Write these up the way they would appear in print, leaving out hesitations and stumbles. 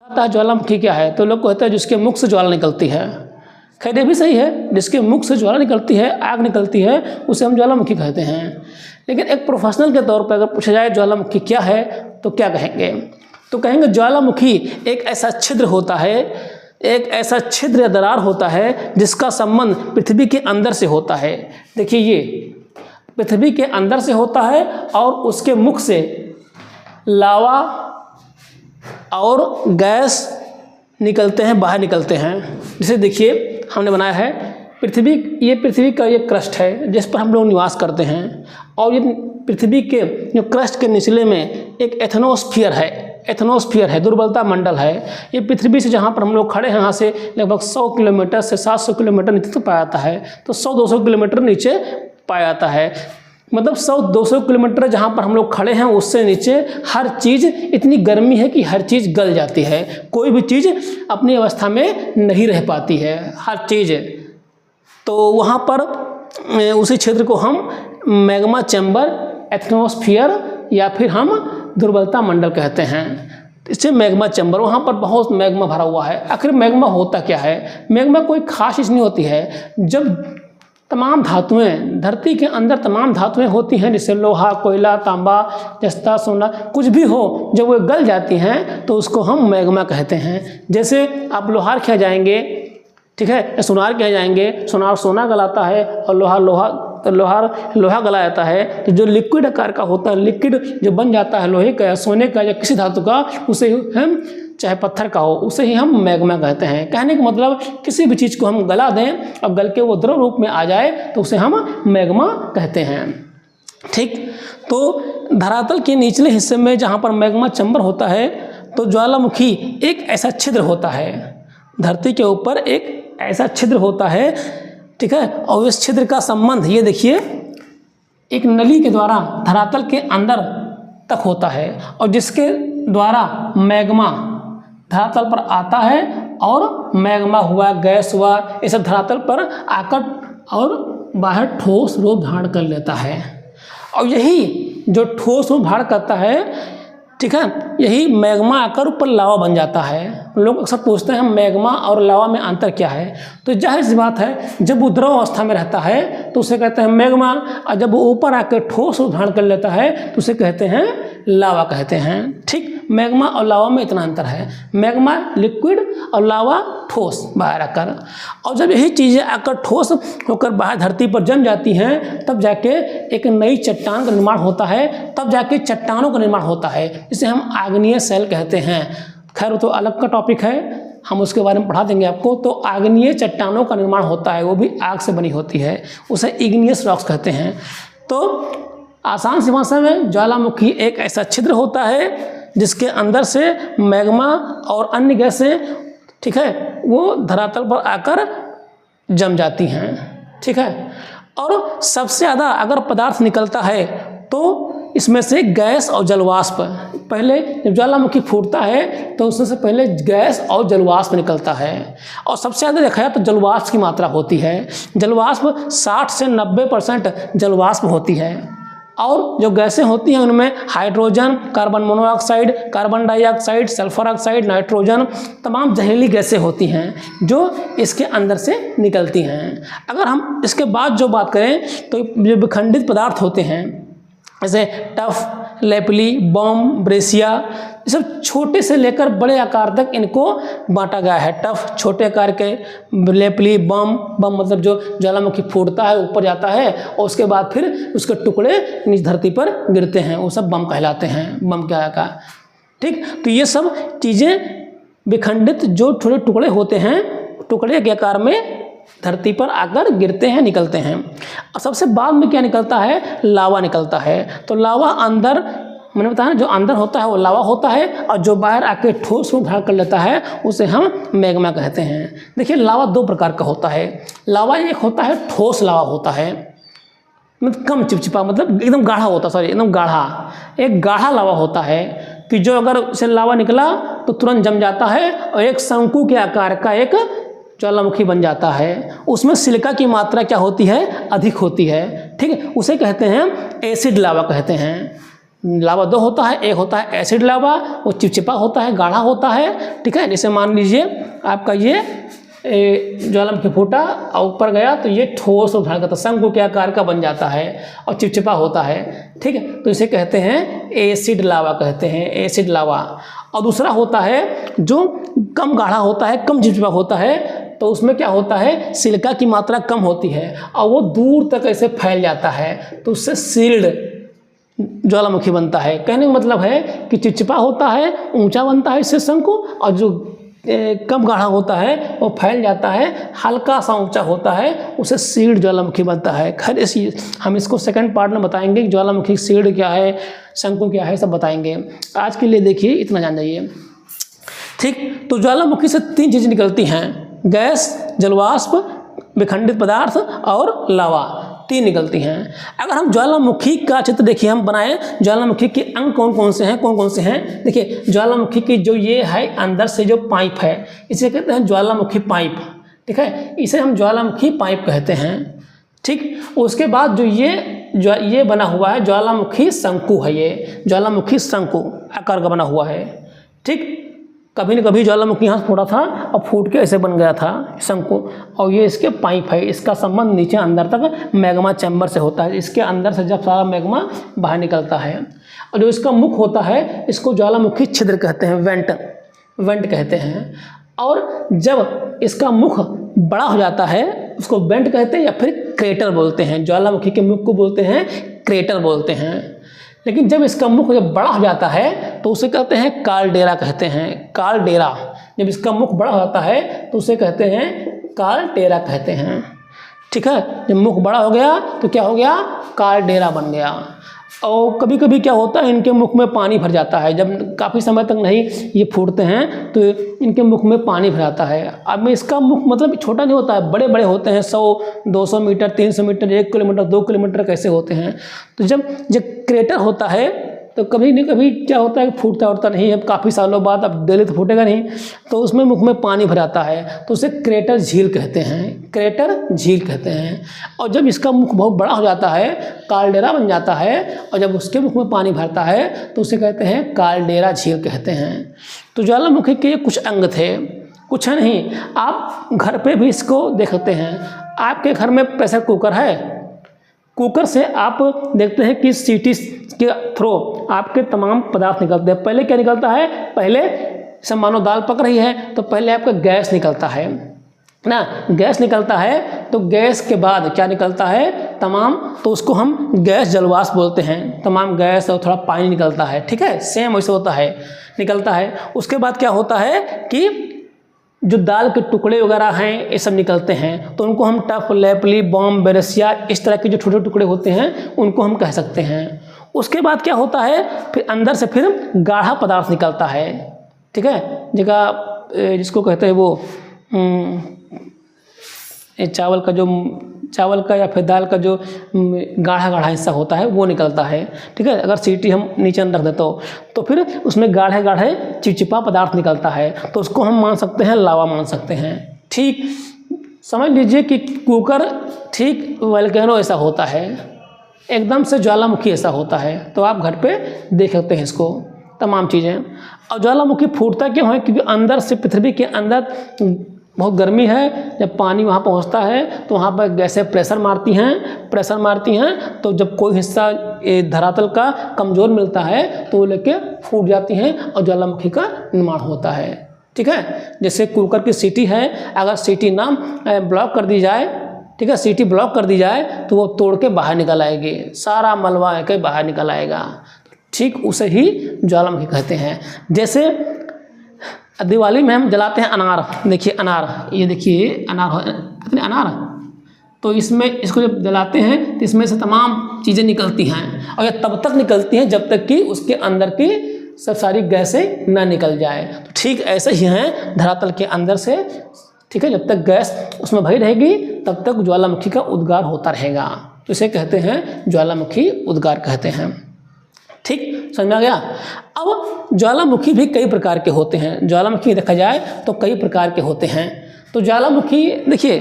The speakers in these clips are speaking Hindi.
ज्वालामुखी क्या है, तो लोग कहते हैं जिसके मुख से ज्वाला निकलती है। खैर ये भी सही है, जिसके मुख से ज्वाला निकलती है, आग निकलती है, उसे हम ज्वालामुखी कहते हैं। लेकिन एक प्रोफेशनल के तौर पर अगर पूछा जाए ज्वालामुखी क्या है तो क्या कहेंगे, तो कहेंगे ज्वालामुखी एक ऐसा छिद्र होता है, एक ऐसा छिद्र या दरार होता है जिसका संबंध पृथ्वी के अंदर से होता है। देखिए ये पृथ्वी के अंदर से होता है और उसके मुख से लावा और गैस निकलते हैं, बाहर निकलते हैं। जैसे देखिए हमने बनाया है पृथ्वी, ये पृथ्वी का ये क्रस्ट है जिस पर हम लोग निवास करते हैं, और ये पृथ्वी के जो क्रस्ट के निचले में एक एथनोस्फीयर है, एथनोस्फीयर है, दुर्बलता मंडल है। ये पृथ्वी से जहाँ पर हम लोग खड़े हैं यहाँ से लगभग 100 किलोमीटर से 700 किलोमीटर नीचे तो पाया जाता है, तो 100-200 किलोमीटर नीचे पाया जाता है। मतलब 100-200 किलोमीटर जहाँ पर हम लोग खड़े हैं उससे नीचे हर चीज़ इतनी गर्मी है कि हर चीज़ गल जाती है, कोई भी चीज़ अपनी अवस्था में नहीं रह पाती है, हर चीज़। तो वहाँ पर उसी क्षेत्र को हम मैग्मा चैम्बर, एथनोस्फीयर या फिर हम दुर्बलता मंडल कहते हैं। इससे मैग्मा चैम्बर, वहाँ पर बहुत मैग्मा भरा हुआ है। आखिर मैग्मा होता क्या है? मैग्मा कोई खास चीज़ नहीं होती है। जब तमाम धातुएं, धरती के अंदर तमाम धातुएं होती हैं, जैसे लोहा, कोयला, तांबा, जस्ता, सोना, कुछ भी हो, जब वो गल जाती हैं तो उसको हम मैग्मा कहते हैं। जैसे आप लोहार खा जाएंगे, ठीक है, सोनार कहे जाएंगे, सोनार सोना गलाता है और लोहा गला जाता है। तो जो लिक्विड आकार का होता है, लिक्विड जो बन जाता है लोहे का, सोने का या किसी धातु का, उसे हम चाहे पत्थर का हो, उसे ही हम मैग्मा कहते हैं। कहने का मतलब किसी भी चीज़ को हम गला दें और गल के वो द्रव रूप में आ जाए तो उसे हम मैग्मा कहते हैं। ठीक, तो धरातल के निचले हिस्से में जहाँ पर मैग्मा चैम्बर होता है तो ज्वालामुखी एक ऐसा छिद्र होता है, धरती के ऊपर एक ऐसा छिद्र होता है, ठीक है। और इस छिद्र का संबंध ये देखिए एक नली के द्वारा धरातल के अंदर तक होता है, और जिसके द्वारा मैग्मा धरातल पर आता है और मैग्मा हुआ, गैस हुआ, ये सब धरातल पर आकर और बाहर ठोस रूप धारण कर लेता है। और यही जो ठोस रूप धारण करता है, ठीक है, यही मैग्मा आकर ऊपर लावा बन जाता है। लोग अक्सर पूछते हैं मैग्मा और लावा में अंतर क्या है, तो जाहिर सी बात है जब वो द्रव अवस्था में रहता है तो उसे कहते हैं मैग्मा, और जब वो ऊपर आकर ठोस रूप धारण कर लेता है तो उसे कहते हैं लावा कहते हैं। ठीक, मैग्मा और लावा में इतना अंतर है, मैग्मा लिक्विड और लावा ठोस बाहर आकर। और जब यही चीज़ें आकर ठोस होकर बाहर धरती पर जम जाती हैं तब जाके एक नई चट्टान का निर्माण होता है, तब जाके चट्टानों का निर्माण होता है, जिसे हम आग्नेय शैल कहते हैं। खैर वो तो अलग का टॉपिक है, हम उसके बारे में पढ़ा देंगे आपको। तो आग्नेय चट्टानों का निर्माण होता है, वो भी आग से बनी होती है, उसे इग्नियस रॉक्स कहते हैं। तो आसान सी भाषा में ज्वालामुखी एक ऐसा छिद्र होता है जिसके अंदर से मैग्मा और अन्य गैसें, ठीक है, वो धरातल पर आकर जम जाती हैं, ठीक है। और सबसे ज़्यादा अगर पदार्थ निकलता है तो इसमें से गैस और जलवाष्प, पहले जब ज्वालामुखी फूटता है तो उसमें से पहले गैस और जलवाष्प निकलता है, और सबसे ज़्यादा देखा जाए तो जलवाष्प की मात्रा होती है। जलवाष्प 60 से 90% जलवाष्प होती है। और जो गैसें होती हैं उनमें hydrogen, carbon monoxide, carbon dioxide, sulphur oxide, nitrogen, तमाम जहरीली गैसें होती हैं जो इसके अंदर से निकलती हैं। अगर हम इसके बाद जो बात करें तो जो विखंडित पदार्थ होते हैं जैसे टफ, लेपली, बम, ब्रेसिया, ये सब छोटे से लेकर बड़े आकार तक इनको बांटा गया है। टफ छोटे आकार के, लेपली, बम मतलब जो ज्वालामुखी फूटता है ऊपर जाता है और उसके बाद फिर उसके टुकड़े नीचे धरती पर गिरते हैं, वो सब बम कहलाते हैं, बम के आकार। ठीक, तो ये सब चीज़ें विखंडित जो छोटे टुकड़े होते हैं, टुकड़े के आकार में धरती पर आकर गिरते हैं, निकलते हैं। और सबसे बाद में क्या निकलता है? लावा निकलता है। तो लावा अंदर, मैंने बताया ना, जो अंदर होता है वो लावा होता है, और जो बाहर आके ठोस रूप धारण कर लेता है उसे हम मैग्मा कहते हैं। देखिए लावा दो प्रकार का होता है। लावा एक होता है ठोस लावा होता है, मतलब कम चिपचिपा, मतलब एकदम गाढ़ा होता है, सॉरी एकदम गाढ़ा, एक गाढ़ा लावा होता है कि जो अगर उसे लावा निकला तो तुरंत जम जाता है और एक शंकु के आकार का एक ज्वालामुखी बन जाता है। उसमें सिलिका की मात्रा क्या होती है? अधिक होती है। ठीक है, उसे कहते हैं एसिड लावा कहते हैं। लावा दो होता है, एक होता है एसिड लावा, वो चिपचिपा होता है, गाढ़ा होता है, ठीक है। जैसे मान लीजिए आपका ये ज्वालामुखी फूटा और ऊपर गया तो ये ठोस और भड़कता शंकु के आकार का बन जाता है और चिपचिपा होता है, ठीक है। तो इसे कहते हैं एसिड लावा, कहते हैं एसिड लावा। और दूसरा होता है जो कम गाढ़ा होता है, कम चिपचिपा होता है, तो उसमें क्या होता है, सिलिका की मात्रा कम होती है और वो दूर तक ऐसे फैल जाता है, तो उससे सील्ड ज्वालामुखी बनता है। कहने का मतलब है कि चिपचिपा होता है, ऊंचा बनता है इससे शंकु, और जो कम गाढ़ा होता है वो फैल जाता है, हल्का सा ऊंचा होता है, उसे सील्ड ज्वालामुखी बनता है। खैर हम इसको सेकंड पार्ट में बताएंगे कि ज्वालामुखी सील्ड क्या है, शंकु क्या है, सब बताएंगे। आज के लिए देखिए इतना जान जाइए, ठीक। तो ज्वालामुखी से 3 चीज़ें निकलती हैं, गैस, जलवाष्प, विखंडित पदार्थ और लावा, 3 निकलती हैं। अगर हम ज्वालामुखी का चित्र देखिए, हम बनाए ज्वालामुखी के अंग कौन कौन से हैं, कौन कौन से हैं। देखिए ज्वालामुखी की जो ये है अंदर से जो पाइप है, इसे कहते हैं ज्वालामुखी पाइप, ठीक है। इसे हम ज्वालामुखी पाइप कहते हैं, ठीक। उसके बाद जो ये बना हुआ है ज्वालामुखी शंकु है, ये ज्वालामुखी शंकु आकार का बना हुआ है, ठीक। कभी न कभी ज्वालामुखी यहाँ फोड़ा था और फूट के ऐसे बन गया था शंकु, और ये इसके पाइप है। इसका संबंध नीचे अंदर तक मैग्मा चैम्बर से होता है। इसके अंदर से जब सारा मैग्मा बाहर निकलता है, और जो इसका मुख होता है इसको ज्वालामुखी छिद्र कहते हैं, वेंट कहते हैं। और जब इसका मुख बड़ा हो जाता है उसको वेंट कहते हैं या फिर क्रेटर बोलते हैं। ज्वालामुखी के मुख को बोलते हैं क्रेटर बोलते हैं। लेकिन जब इसका मुख जब बड़ा हो जाता है तो उसे कहते हैं कालडेरा कहते हैं, कालडेरा। जब इसका मुख बड़ा हो जाता है तो उसे कहते हैं कालडेरा कहते हैं, ठीक है। जब मुख बड़ा हो गया तो क्या हो गया, कालडेरा बन गया। और कभी कभी क्या होता है, इनके मुख में पानी भर जाता है। जब काफ़ी समय तक नहीं ये फूटते हैं तो इनके मुख में पानी भर जाता है। अब इसका मुख मतलब छोटा नहीं होता है, बड़े बड़े होते हैं, 100-200 मीटर, 300 मीटर, 1 किलोमीटर, 2 किलोमीटर कैसे होते हैं। तो जब क्रेटर होता है तो कभी नहीं कभी क्या होता है, फूटता उठता नहीं है, काफ़ी सालों बाद, अब डेली तो फूटेगा नहीं, तो उसमें मुख में पानी भर आता है, तो उसे क्रेटर झील कहते हैं, क्रेटर झील कहते हैं। और जब इसका मुख बहुत बड़ा हो जाता है, कालडेरा बन जाता है, और जब उसके मुख में पानी भरता है तो उसे कहते हैं कालडेरा झील कहते हैं। तो ज्वालामुखी के कुछ अंग थे, कुछ है नहीं। आप घर पे भी इसको देख सकते हैं। आपके घर में प्रेशर कुकर है, कुकर से आप देखते हैं कि सीटी के थ्रू आपके तमाम पदार्थ निकलते हैं। पहले क्या निकलता है, पहले जैसे मानो दाल पक रही है तो पहले आपका गैस निकलता है ना, गैस निकलता है। तो गैस के बाद क्या निकलता है, तमाम, तो उसको हम गैस जलवाष्प बोलते हैं। तमाम गैस और थोड़ा पानी निकलता है, ठीक है, सेम वैसे होता है, निकलता है। उसके बाद क्या होता है कि जो दाल के टुकड़े वगैरह हैं ये सब निकलते हैं, तो उनको हम टफ, लेपली, बॉम, बेरेसिया, इस तरह के जो छोटे टुकड़े होते हैं उनको हम कह सकते हैं। उसके बाद क्या होता है, फिर अंदर से फिर गाढ़ा पदार्थ निकलता है, ठीक है, जिसको कहते हैं वो चावल का या फिर दाल का जो गाढ़ा गाढ़ा हिस्सा होता है वो निकलता है, ठीक है। अगर सीटी हम नीचे रख देते तो फिर उसमें गाढ़े गाढ़े चिपचिपा पदार्थ निकलता है, तो उसको हम मान सकते हैं लावा मान सकते हैं, ठीक। समझ लीजिए कि कुकर ठीक वोल्केनो ऐसा होता है, एकदम से ज्वालामुखी ऐसा होता है। तो आप घर पे देख सकते हैं इसको, तमाम चीज़ें। और ज्वालामुखी फूटता क्यों है, क्योंकि अंदर से, पृथ्वी के अंदर बहुत गर्मी है, जब पानी वहाँ पहुँचता है तो वहाँ पर गैसें प्रेशर मारती हैं, तो जब कोई हिस्सा धरातल का कमज़ोर मिलता है तो वो लेके फूट जाती हैं और ज्वालामुखी का निर्माण होता है, ठीक है। जैसे कुकर की सीटी है, अगर सीटी ना ब्लॉक कर दी जाए, ठीक है, सीटी ब्लॉक कर दी जाए तो वो तोड़ के बाहर निकल आएगी, सारा मलबा के बाहर निकल आएगा, ठीक। उसे ही ज्वालामुखी कहते हैं। जैसे दिवाली में हम जलाते हैं अनार, देखिए अनार, ये देखिए अनार, कितने अनार, तो इसमें इसको जब जलाते हैं तो इसमें से तमाम चीज़ें निकलती हैं, और ये तब तक निकलती हैं जब तक कि उसके अंदर की सब सारी गैसें ना निकल जाए। तो ठीक ऐसे ही हैं धरातल के अंदर से, ठीक है, जब तक गैस उसमें भरी रहेगी तब तक ज्वालामुखी का उद्गार होता रहेगा, तो इसे कहते हैं ज्वालामुखी उद्गार कहते हैं, ठीक, समझ में आ गया। अब ज्वालामुखी भी कई प्रकार के होते हैं। ज्वालामुखी देखा जाए तो कई प्रकार के होते हैं। तो ज्वालामुखी देखिए,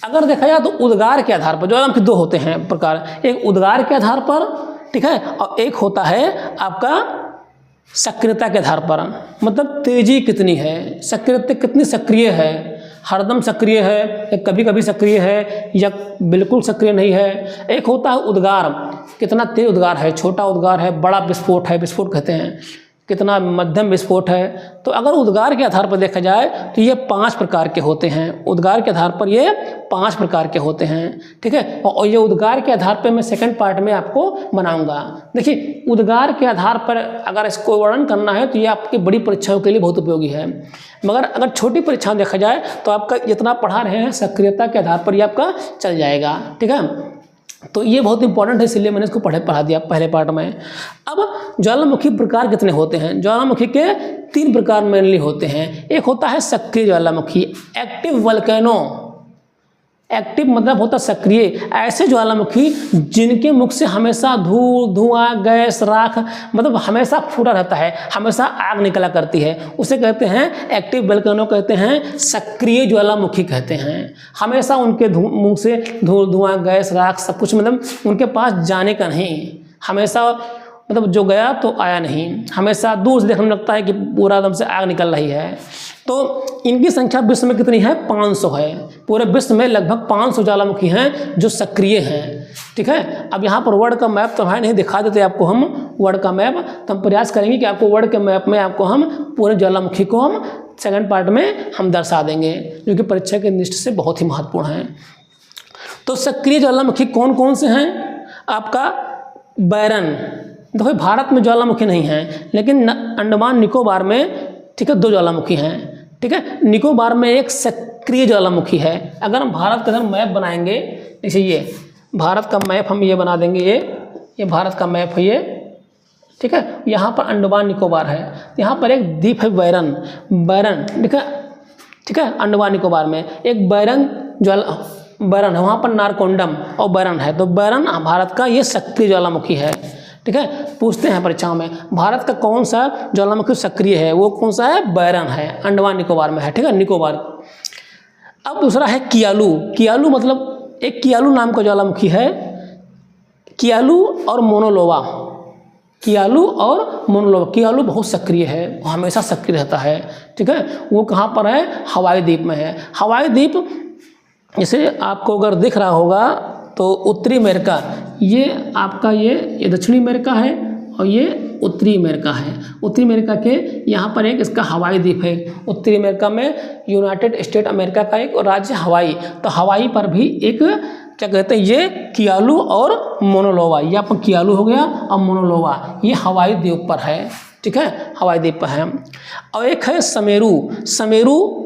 अगर देखा जाए तो उद्गार के आधार पर ज्वालामुखी 2 होते हैं प्रकार, एक उद्गार के आधार पर, ठीक है, और एक होता है आपका सक्रियता के आधार पर, मतलब तेजी कितनी है, सक्रियता कितनी सक्रिय है, हरदम सक्रिय है या कभी कभी सक्रिय है या बिल्कुल सक्रिय नहीं है। एक होता है उद्गार, कितना तेज उद्गार है, छोटा उद्गार है, बड़ा विस्फोट है, विस्फोट कहते हैं, कितना मध्यम विस्फोट है। तो अगर उद्गार के आधार पर देखा जाए तो ये 5 प्रकार के होते हैं, उद्गार के आधार पर ये 5 प्रकार के होते हैं, ठीक है। और ये उद्गार के आधार पर मैं सेकंड पार्ट में आपको बनाऊंगा। देखिए उद्गार के आधार पर अगर इसको वर्णन करना है तो ये आपकी बड़ी परीक्षाओं के लिए बहुत उपयोगी है, मगर अगर छोटी परीक्षाओं देखा जाए तो आपका जितना पढ़ा रहे हैं सक्रियता के आधार पर ये आपका चल जाएगा, ठीक है। तो ये बहुत इंपॉर्टेंट है, इसलिए मैंने इसको पढ़ा दिया पहले पार्ट में। अब ज्वालामुखी प्रकार कितने होते हैं? ज्वालामुखी के 3 प्रकार मेनली होते हैं। एक होता है सक्रिय ज्वालामुखी, एक्टिव वोल्केनो। एक्टिव मतलब होता सक्रिय, ऐसे ज्वालामुखी जिनके मुख से हमेशा धुआं, गैस, राख मतलब हमेशा फूटा रहता है, हमेशा आग निकला करती है, उसे कहते हैं एक्टिव वोल्केनो, कहते हैं सक्रिय ज्वालामुखी कहते हैं। हमेशा उनके मुंह से धुआं, गैस, राख सब कुछ, मतलब उनके पास जाने का नहीं, हमेशा मतलब जो गया तो आया नहीं, हमेशा दूर से देखने लगता है कि पूरा एकदम से आग निकल रही है। तो इनकी संख्या विश्व में कितनी है? 500 है। पूरे विश्व में लगभग 500 ज्वालामुखी हैं जो सक्रिय हैं, ठीक है। अब यहाँ पर वर्ल्ड का मैप तो है नहीं, दिखा देते आपको हम वर्ल्ड का मैप, तो हम प्रयास करेंगे कि आपको वर्ल्ड के मैप में आपको हम पूरे ज्वालामुखी को हम सेकंड पार्ट में हम दर्शा देंगे, जो कि परीक्षा के दृष्टि से बहुत ही महत्वपूर्ण है। तो सक्रिय ज्वालामुखी कौन कौन से हैं? आपका बैरन, देखो भारत में ज्वालामुखी नहीं है, लेकिन अंडमान निकोबार में, ठीक है, 2 ज्वालामुखी हैं, ठीक है। निकोबार में एक सक्रिय ज्वालामुखी है। अगर हम भारत का मैप बनाएंगे, जैसे ये भारत का मैप हम ये बना देंगे, ये भारत का मैप है ये, ठीक है। यहाँ पर अंडमान निकोबार है, यहाँ पर एक द्वीप है बैरन, ठीक है। अंडमान निकोबार में एक बैरन बैरन है, वहाँ पर नारकोंडम और बैरन है। तो बैरन भारत का ये सक्रिय ज्वालामुखी है, ठीक है। पूछते हैं परीक्षाओं में भारत का कौन सा ज्वालामुखी सक्रिय है, वो कौन सा है? बैरन है, अंडमान निकोबार में है, ठीक है, निकोबार। अब दूसरा है कियालू। कियालू मतलब एक कियालू नाम का ज्वालामुखी है, कियालू और मोनोलोवा, कियालू और मोनोलोवा। कियालू बहुत सक्रिय है, हमेशा सक्रिय रहता है, ठीक है। वो कहाँ पर है? हवाई द्वीप में है। हवाई द्वीप जैसे आपको अगर दिख रहा होगा तो उत्तरी अमेरिका, ये आपका ये दक्षिणी अमेरिका है और ये उत्तरी अमेरिका है। उत्तरी अमेरिका के यहाँ पर एक इसका हवाई द्वीप है। उत्तरी अमेरिका में यूनाइटेड स्टेट अमेरिका का एक राज्य हवाई, तो हवाई पर भी एक क्या कहते हैं, ये कियालू और मोनोलोवा, ये आपका कियालू हो गया और मोनोलोवा, ये हवाई द्वीप पर है, ठीक है, हवाई द्वीप पर है। और एक है समेरू। समेरू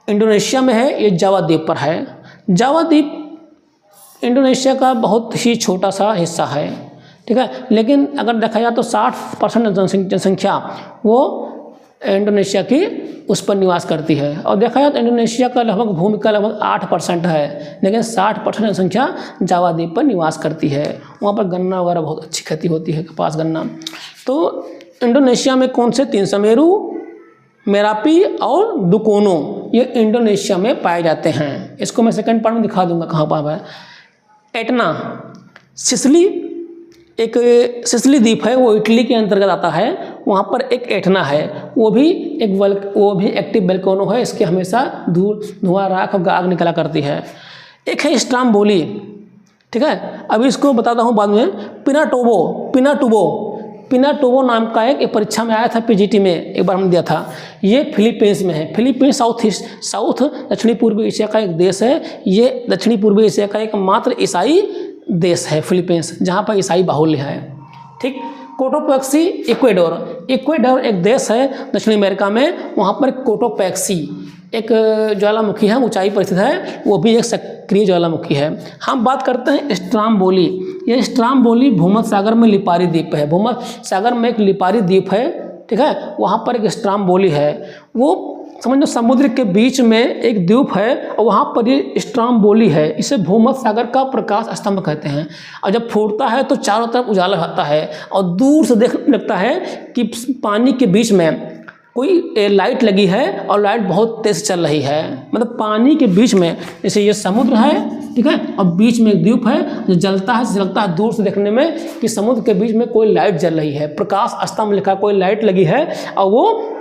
इंडोनेशिया में है, ये जावा द्वीप पर है। जावा द्वीप इंडोनेशिया का बहुत ही छोटा सा हिस्सा है, ठीक है, लेकिन अगर देखा जाए तो 60% जनसंख्या वो इंडोनेशिया की उस पर निवास करती है। और देखा जाए तो इंडोनेशिया का लगभग भूमि का लगभग 8% है, लेकिन 60% जनसंख्या जावा द्वीप पर निवास करती है। वहाँ पर गन्ना वगैरह बहुत अच्छी खेती होती है, कपास, गन्ना। तो इंडोनेशिया में कौन से 3? समेरू, मेरापी और दुकोनो, ये इंडोनेशिया में पाए जाते हैं। इसको मैं सेकंड पार्ट में दिखा दूंगा कहाँ पर है। एटना, सिसिली, एक सिसिली द्वीप है, वो इटली के अंतर्गत आता है। वहाँ पर एक एटना है, वो भी एक्टिव वोल्केनो है, इसके हमेशा धुआं, राख और आग निकला करती है। एक है स्ट्रोम्बोली, ठीक है, अभी इसको बताता हूँ बाद में। पिनाटुबो नाम का एक परीक्षा में आया था, पीजीटी में एक बार हमने दिया था। ये फिलीपींस में है। फिलीपींस साउथ दक्षिणी पूर्वी एशिया का एक देश है। ये दक्षिणी पूर्वी एशिया का एकमात्र ईसाई देश है फिलीपींस, जहाँ पर ईसाई बाहुल्य है, ठीक। कोटोपैक्सी, इक्वेडोर एक देश है दक्षिण अमेरिका में, वहाँ पर कोटोपैक्सी एक ज्वालामुखी है, ऊंचाई पर स्थित है, वो भी एक सक्रिय ज्वालामुखी है। हम बात करते हैं स्ट्रोम्बोली। ये स्ट्रोम्बोली भूमध्य सागर में लिपारी द्वीप है, भूमध्य सागर में एक लिपारी द्वीप है, ठीक है, वहाँ पर एक स्ट्रोम्बोली है। वो समझो समुद्र के बीच में एक द्वीप है और वहाँ पर ये स्ट्रोम्बोली है। इसे भूमध्य सागर का प्रकाश स्तंभ कहते हैं। और जब फूटता है तो चारों तरफ उजाला होता है और दूर से देखने लगता है कि पानी के बीच में कोई लाइट लगी है और लाइट बहुत तेज चल रही है, मतलब पानी के बीच में, जैसे ये समुद्र है, ठीक है, और बीच में एक द्वीप है जो जलता है, लगता है दूर से देखने में कि समुद्र के बीच में कोई लाइट जल रही है, प्रकाश स्तंभ लिखा, कोई लाइट लगी है और वो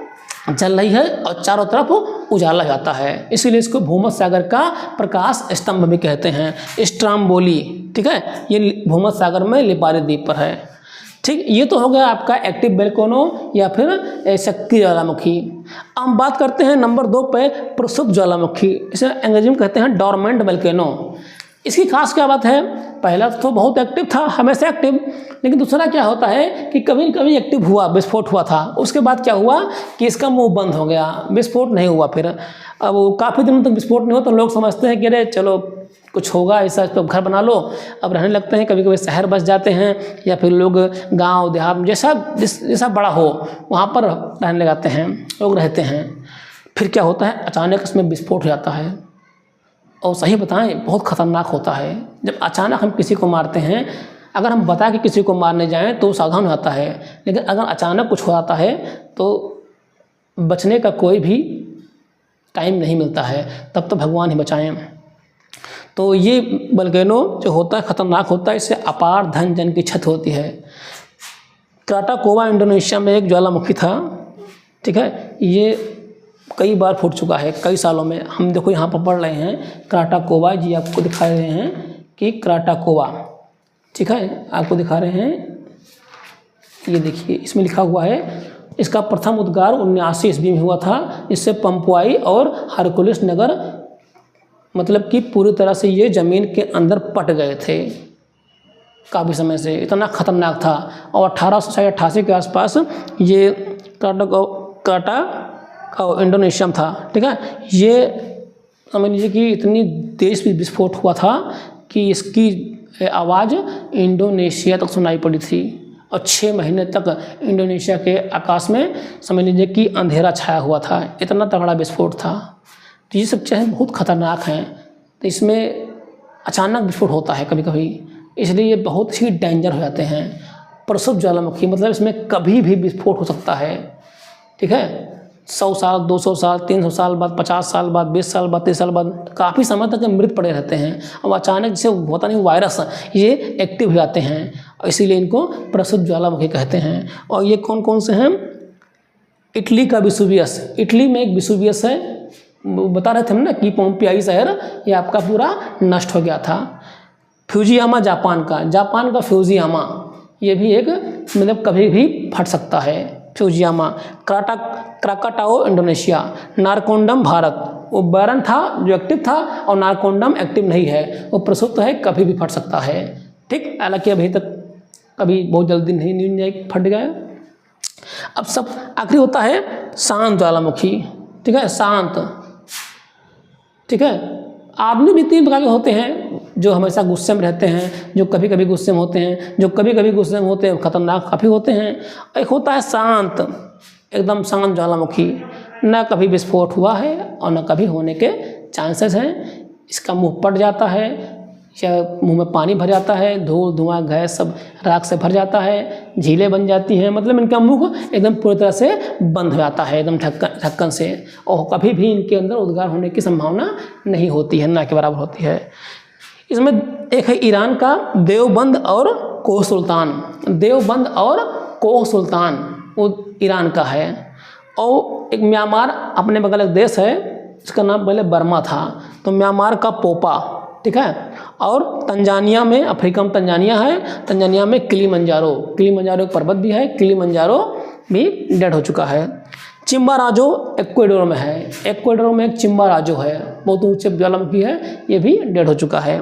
जल रही है और चारों तरफ उजाला जाता है, इसीलिए इसको भूमध्य सागर का प्रकाश स्तंभ भी कहते हैं, स्ट्राम्बोली, ठीक है, ये भूमध्य सागर में लिपारी द्वीप पर है। ठीक, ये तो हो गया आपका एक्टिव वोल्केनो या फिर सक्रिय ज्वालामुखी। अब हम बात करते हैं नंबर 2 पे प्रसुप्त ज्वालामुखी, इसे अंग्रेजी में कहते हैं डोरमेंट वोल्केनो। इसकी खास क्या बात है, पहला तो बहुत एक्टिव था, हमेशा एक्टिव, लेकिन दूसरा क्या होता है कि कभी कभी एक्टिव हुआ, विस्फोट हुआ था, उसके बाद क्या हुआ कि इसका मुंह बंद हो गया, विस्फोट नहीं हुआ फिर। अब वो काफ़ी दिनों तक विस्फोट नहीं हुआ तो लोग समझते हैं कि अरे चलो कुछ होगा ऐसा, इस पर घर बना लो, अब रहने लगते हैं, कभी कभी शहर बस जाते हैं या फिर लोग गांव देहात जैसा बड़ा हो वहाँ पर रहने लगाते हैं, लोग रहते हैं। फिर क्या होता है, अचानक इसमें विस्फोट हो जाता है, और सही बताएं बहुत ख़तरनाक होता है। जब अचानक हम किसी को मारते हैं, अगर हम बता के किसी को मारने जाएं तो सावधान हो जाता है, लेकिन अगर अचानक कुछ हो जाता है तो बचने का कोई भी टाइम नहीं मिलता है, तब तो भगवान ही बचाएं। तो ये वोल्केनो जो होता है ख़तरनाक होता है, इससे अपार धन जन की क्षति होती है। क्राटाकोवा इंडोनेशिया में एक ज्वालामुखी था, ठीक है, ये कई बार फूट चुका है कई सालों में। हम देखो यहाँ पर पढ़ रहे हैं क्राटाकोवा, जी आपको दिखा रहे हैं कि क्राटाकोवा, ठीक है, आपको दिखा रहे हैं, ये देखिए इसमें लिखा हुआ है, इसका प्रथम उद्गार 79 ईस्वी में हुआ था, इससे पंपुआई और हरकुलिस नगर मतलब कि पूरी तरह से ये ज़मीन के अंदर पट गए थे काफ़ी समय से, इतना ख़तरनाक था। और 1888 के आसपास ये क्राटा इंडोनेशिया में था, ठीक है, ये समझ लीजिए कि इतनी तेज विस्फोट हुआ था कि इसकी आवाज़ इंडोनेशिया तक सुनाई पड़ी थी, और 6 महीने तक इंडोनेशिया के आकाश में समझ लीजिए कि अंधेरा छाया हुआ था, इतना तगड़ा विस्फोट था। तो ये सब चीज़ें बहुत ख़तरनाक हैं, तो इसमें अचानक विस्फोट होता है कभी कभी, इसलिए ये बहुत ही डेंजर हो जाते हैं। प्रसुप्त ज्वालामुखी मतलब इसमें कभी भी विस्फोट हो सकता है, ठीक है, 100 साल 200 साल 300 साल बाद, 50 साल बाद, 20 साल बाद, 30 साल बाद, काफ़ी समय तक मृत पड़े रहते हैं। अब अचानक जैसे होता नहीं वायरस, ये एक्टिव हो जाते हैं, और इसीलिए इनको प्रसुप्त ज्वालामुखी कहते हैं। और ये कौन कौन से हैं, इटली का विसुवियस, इटली में एक विसुवियस है, बता रहे थे हम ना कि पोम्पियाई शहर ये आपका पूरा नष्ट हो गया था। फ्यूजियामा जापान का फ्यूजियामा, ये भी एक मतलब कभी भी फट सकता है, Fujiyama. Krakatoa Indonesia, Narcondam Bharat, वो बैरन था जो एक्टिव था और नारकोंडम एक्टिव नहीं है, वो प्रसुप्त है, कभी भी फट सकता है, ठीक, हालांकि अभी तक कभी बहुत जल्दी नहीं फट गया। अब सब आखिरी होता है शांत ज्वालामुखी, ठीक है, शांत, ठीक है। आदमी भी 3 प्रकार के होते हैं, जो हमेशा गुस्से में रहते हैं, जो कभी कभी गुस्से में होते हैं, जो कभी कभी गुस्से में होते हैं, खतरनाक काफ़ी होते हैं। एक होता है शांत, एकदम शांत ज्वालामुखी, न कभी विस्फोट हुआ है और न कभी होने के चांसेस हैं। इसका मुंह पट जाता है या मुंह में पानी भर जाता है, धूल धुआं गैस सब राख से भर जाता है, झीलें बन जाती हैं, मतलब इनका मुंह एकदम पूरी तरह से बंद हो जाता है, एकदम ढक्कन से, और कभी भी इनके अंदर उद्गार होने की संभावना नहीं होती है, ना के बराबर होती है। इसमें एक है ईरान का देवबंद और कोह सुल्तान, देवबंद और कोह सुल्तान वो ईरान का है। और एक म्यांमार अपने बगल एक देश है, इसका नाम पहले बर्मा था, तो म्यांमार का पोपा, ठीक है। और तंजानिया में, अफ्रीका में तंजानिया है, तंजानिया में किलिमंजारो एक पर्वत भी है, किलिमंजारो भी डेड हो चुका है। चिम्बाराजो इक्वाडोर में है, इक्वाडोर में एक चिम्बाराजो है, बहुत ऊंचे ज्वालामुखी है, ये भी डेड हो चुका है।